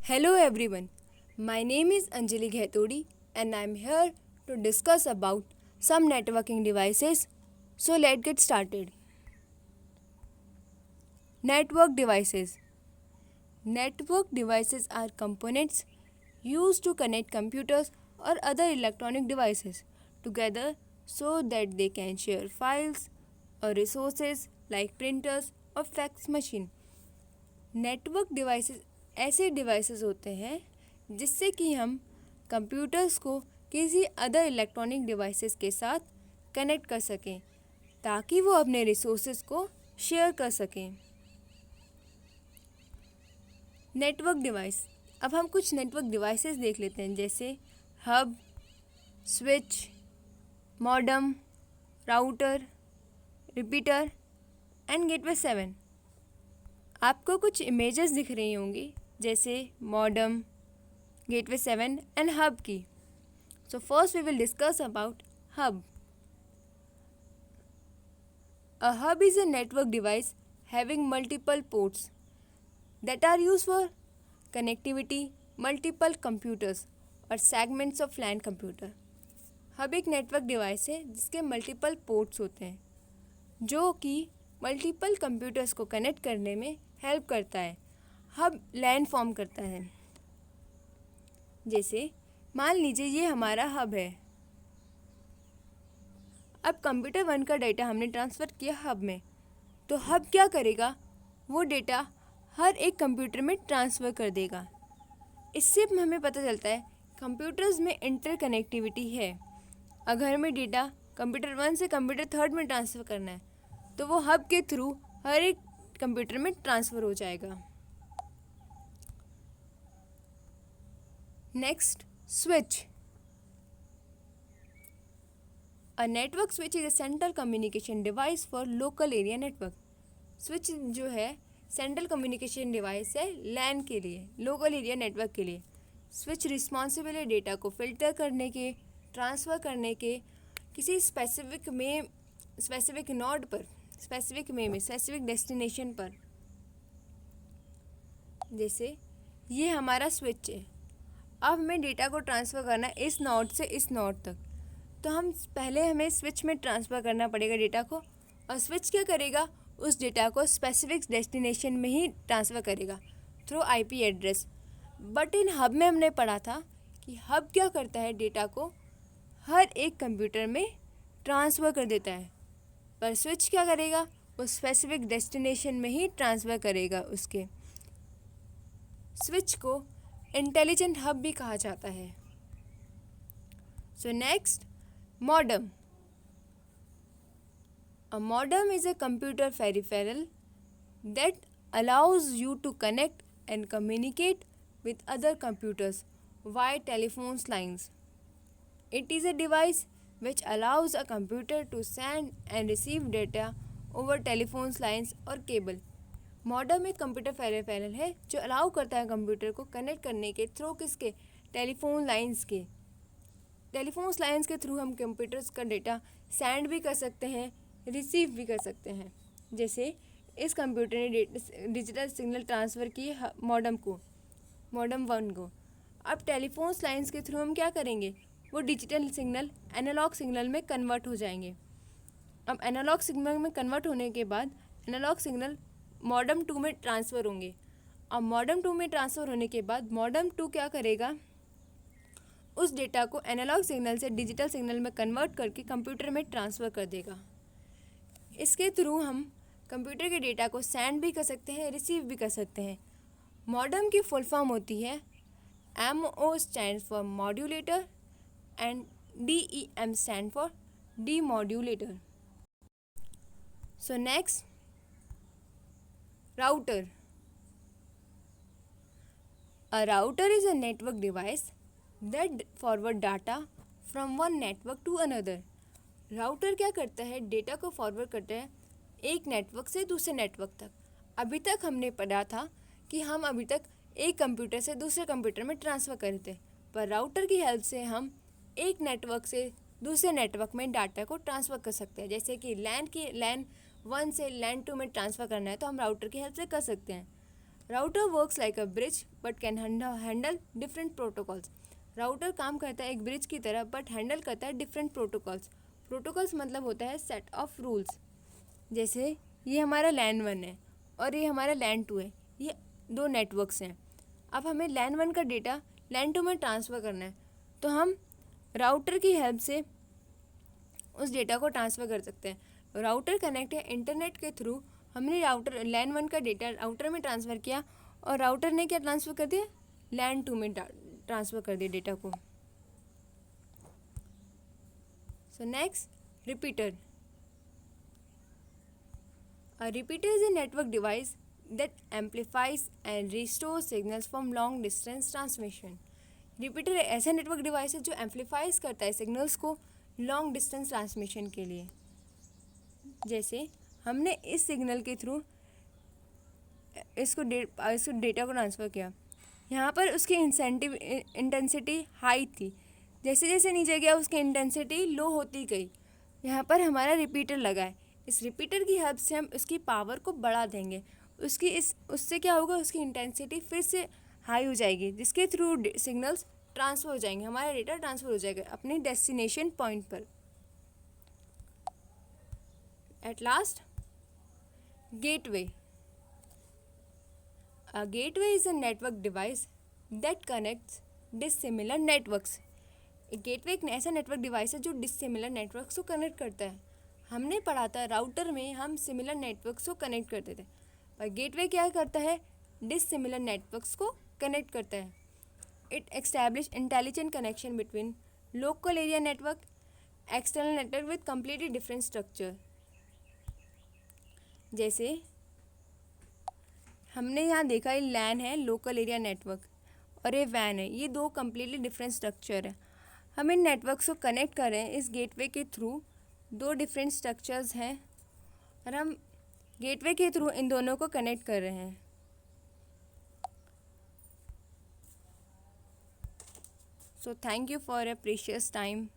Hello everyone, my name is Anjali Ghetodi and I am here to discuss about some networking devices. So let's get started. Network devices. Network devices are components used to connect computers or other electronic devices together so that they can share files or resources like printers or fax machine. Network devices ऐसे devices होते हैं जिससे कि हम computers को किसी other electronic devices के साथ कनेक्ट कर सकें ताकि वो अपने रिसोर्सेज को शेयर कर सकें। Network device. अब हम कुछ नेटवर्क डिवाइसेस देख लेते हैं जैसे hub, switch, modem, router, repeater and gateway 7। आपको कुछ इमेजेस दिख रही होंगी जैसे मॉडेम, गेटवे 7 एंड हब की। So first we will discuss about hub. A hub is a network device having multiple ports that are used for connectivity, multiple computers और segments of LAN computer। Hub एक network device है जिसके multiple ports होते हैं जो कि multiple computers को connect करने में हेल्प करता है। हब लैन फॉर्म करता है। जैसे मान लीजिए ये हमारा हब है। अब कंप्यूटर 1 का डेटा हमने ट्रांसफ़र किया हब में, तो हब क्या करेगा, वो डेटा हर एक कंप्यूटर में ट्रांसफ़र कर देगा। इससे हमें पता चलता है कंप्यूटर्स में इंटरकनेक्टिविटी है। अगर हमें डेटा कंप्यूटर 1 से कंप्यूटर 3 में ट्रांसफ़र करना है तो वो हब के थ्रू हर एक कंप्यूटर में ट्रांसफ़र हो जाएगा। Next, switch. A network switch is a central communication device for local area network. Switch जो है सेंट्रल कम्युनिकेशन डिवाइस है लैन के लिए, लोकल एरिया नेटवर्क के लिए। स्विच रिस्पॉन्सिबल है डेटा को फिल्टर करने के, ट्रांसफ़र करने के, किसी स्पेसिफिक नोड पर, स्पेसिफिक डेस्टिनेशन पर। जैसे ये हमारा स्विच है। अब हमें डेटा को ट्रांसफ़र करना है इस नोड से इस नोड तक, तो हमें स्विच में ट्रांसफ़र करना पड़ेगा डेटा को, और स्विच क्या करेगा, उस डेटा को स्पेसिफिक डेस्टिनेशन में ही ट्रांसफ़र करेगा through IP address. But in hub में हमने पढ़ा था कि हब क्या करता है, डेटा को हर एक कंप्यूटर में ट्रांसफ़र कर देता है, पर स्विच क्या करेगा, वो स्पेसिफिक डेस्टिनेशन में ही ट्रांसफ़र करेगा उसके। स्विच को इंटेलिजेंट हब भी कहा जाता है। So next, modem. A modem is a computer peripheral that allows you to connect and communicate with other computers via telephone lines. It is a device which allows a computer to send and receive data over telephone lines और cable. Modem एक computer peripheral है जो allow करता है computer को connect करने के through किसके, टेलीफोन लाइंस के। टेलीफोन लाइंस के थ्रू हम कंप्यूटर्स का डेटा सेंड भी कर सकते हैं, रिसीव भी कर सकते हैं। जैसे इस कंप्यूटर ने डिजिटल सिग्नल ट्रांसफ़र किए मॉडेम 1 को। अब टेलीफोन लाइंस के थ्रू हम क्या करेंगे, वो डिजिटल सिग्नल एनालॉग सिग्नल में कन्वर्ट हो जाएंगे। अब एनालॉग सिग्नल में कन्वर्ट होने के बाद एनालॉग सिग्नल मॉडेम 2 में ट्रांसफ़र होंगे। अब मॉडेम 2 में ट्रांसफ़र होने के बाद मॉडेम 2 क्या करेगा, उस डेटा को एनालॉग सिग्नल से डिजिटल सिग्नल में कन्वर्ट करके कंप्यूटर में ट्रांसफ़र कर देगा। इसके थ्रू हम कंप्यूटर के डेटा को सेंड भी कर सकते हैं, रिसीव भी कर सकते हैं। मॉडेम की फुल फॉर्म होती है MO stand for modulator and DEM stand for demodulator. So next, router. A router is a network device that forward data from one network to another। Router क्या करता है, डेटा को forward करता है एक network से दूसरे नेटवर्क तक। अभी तक हमने पढ़ा था कि हम अभी तक एक कंप्यूटर से दूसरे कंप्यूटर में ट्रांसफ़र करते हैं, पर राउटर की हेल्प से हम एक नेटवर्क से दूसरे नेटवर्क में डाटा को ट्रांसफ़र कर सकते हैं। जैसे कि लैन 1 से लैन 2 में ट्रांसफ़र करना है तो हम राउटर की हेल्प से कर सकते हैं। Router works like a bridge but can handle different protocols. Router काम करता है एक ब्रिज की तरह बट हैंडल करता है डिफरेंट प्रोटोकॉल्स। प्रोटोकॉल्स मतलब होता है सेट ऑफ रूल्स। जैसे ये हमारा लैन 1 है और ये हमारा लैन 2 है, ये दो नेटवर्क्स हैं। अब हमें लैन 1 का डेटा लैन 2 में ट्रांसफ़र करना है, तो हम राउटर की हेल्प से उस डेटा को ट्रांसफ़र कर सकते हैं। राउटर कनेक्ट है इंटरनेट के थ्रू। हमने राउटर लैन 1 का डेटा राउटर में ट्रांसफ़र किया और राउटर ने क्या ट्रांसफ़र कर दिया, लैन 2 में ट्रांसफ़र कर दिया डेटा को। So next, repeater. A repeater is a network device that amplifies and restores signals from long distance transmission. Repeater ऐसा नेटवर्क डिवाइस है जो एम्पलीफाइज करता है सिग्नल्स को लॉन्ग डिस्टेंस ट्रांसमिशन के लिए। जैसे हमने इस सिग्नल के थ्रू इसको डेटा को ट्रांसफ़र किया, यहाँ पर उसकी इंटेंसिटी हाई थी, जैसे जैसे नीचे गया उसकी इंटेंसिटी लो होती गई। यहाँ पर हमारा रिपीटर लगा है, इस रिपीटर की हेल्प से हम उसकी पावर को बढ़ा देंगे। उससे क्या होगा, उसकी इंटेंसिटी फिर से हाई हो जाएगी, जिसके थ्रू सिग्नल्स ट्रांसफ़र हो जाएंगे, हमारा डेटा ट्रांसफ़र हो जाएगा अपने डेस्टिनेशन पॉइंट पर। At last, gateway. A gateway is a network device that connects dissimilar networks. एक गेटवे एक ऐसा नेटवर्क डिवाइस है जो डिसिमिलर नेटवर्क्स को कनेक्ट करता है। हमने पढ़ा था राउटर में हम सिमिलर नेटवर्क्स को कनेक्ट करते थे, पर गेटवे क्या करता है, डिसिमिलर नेटवर्क्स को कनेक्ट करता है। It establish intelligent connection between local area network external network with completely different structure. जैसे हमने यहाँ देखा, ये लैन है लोकल एरिया नेटवर्क और ये वैन है, ये दो कम्प्लीटली डिफरेंट स्ट्रक्चर है। हम इन नेटवर्क्स को कनेक्ट कर रहे हैं इस गेटवे के थ्रू, दो डिफरेंट स्ट्रक्चर्स हैं और हम गेटवे के थ्रू इन दोनों को कनेक्ट कर रहे हैं। So thank you for a precious time.